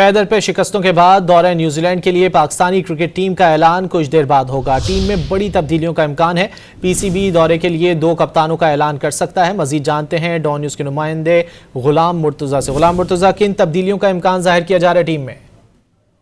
पैदल पे शिकस्तों के बाद दौरे न्यूजीलैंड के लिए पाकिस्तानी क्रिकेट टीम का ऐलान कुछ देर बाद होगा। टीम में बड़ी तब्दीलियों का इम्कान है। पीसीबी दौरे के लिए 2 कप्तानों का ऐलान कर सकता है। मजीद जानते हैं डॉन न्यूज के नुमाइंदे गुलाम मुर्तजा से। गुलाम मुर्तजा, किन तब्दीलियों का इम्कान जाहिर किया जा रहा है टीम में?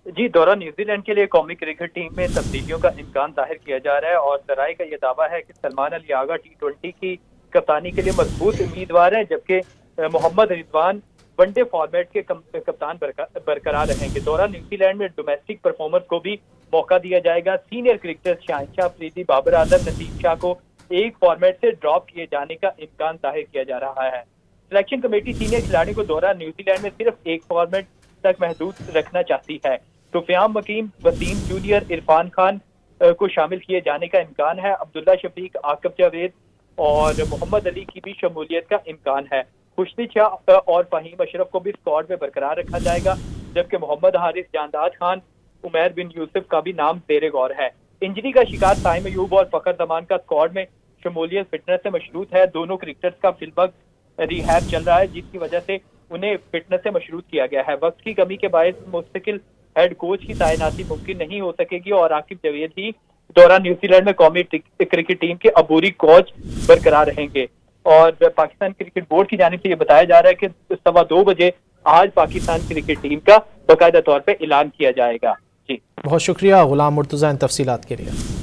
जी, दौरा न्यूजीलैंड के लिए कौमी क्रिकेट टीम में तब्दीलियों का इम्कान जाहिर किया जा रहा है और सराय का ये दावा है कि सलमान अली आगा T20 की कप्तानी के लिए मजबूत उम्मीदवार है, जबकि मोहम्मद रिजवान वनडे फॉर्मेट के कप्तान बरकरार रहेंगे। दौरा न्यूजीलैंड में डोमेस्टिक परफॉर्मर्स को भी मौका दिया जाएगा। सीनियर क्रिकेटर शहनशाह अफरीदी, बाबर आजम, नसीम शाह को एक फॉर्मेट से ड्रॉप किए जाने का इम्कान जाहिर किया जा रहा है। सिलेक्शन कमेटी सीनियर खिलाड़ियों को दौरा न्यूजीलैंड में सिर्फ एक फॉर्मेट तक महदूद रखना चाहती है। रुफियाम मकीम, वसीम जूनियर, इरफान खान को शामिल किए जाने का इम्कान है। अब्दुल्ला शफीक, आकिब जावेद और मोहम्मद अली की भी शमूलियत का इम्कान है। खुर्शीद शाह और फहीम अशरफ को भी स्क्वाड में बरकरार रखा जाएगा, जबकि मोहम्मद हारिस, जानदाद खान, उमैर बिन यूसुफ का भी नाम जेर गौर है। इंजरी का शिकार ताइम अयूब और फखर जमान का स्क्वाड में शमूलियत फिटनेस से मशरूत है। दोनों क्रिकेटर्स का फिलवक्त रिहैब चल रहा है, जिसकी वजह से उन्हें फिटनेस से मशरूत किया गया है। वक्त की कमी के बायस मुस्तकिल हेड कोच की तैनाती मुमकिन नहीं हो सकेगी और आकिब जावेद ही दौरा न्यूजीलैंड में कौमी क्रिकेट टीम के अबूरी कोच बरकरार रहेंगे। और पाकिस्तान क्रिकेट बोर्ड की जानिब से ये बताया जा रहा है कि 2:15 बजे आज पाकिस्तान क्रिकेट टीम का बाकायदा तौर पर ऐलान किया जाएगा। जी, बहुत शुक्रिया गुलाम मुर्तजा इन तफसीलात के लिए।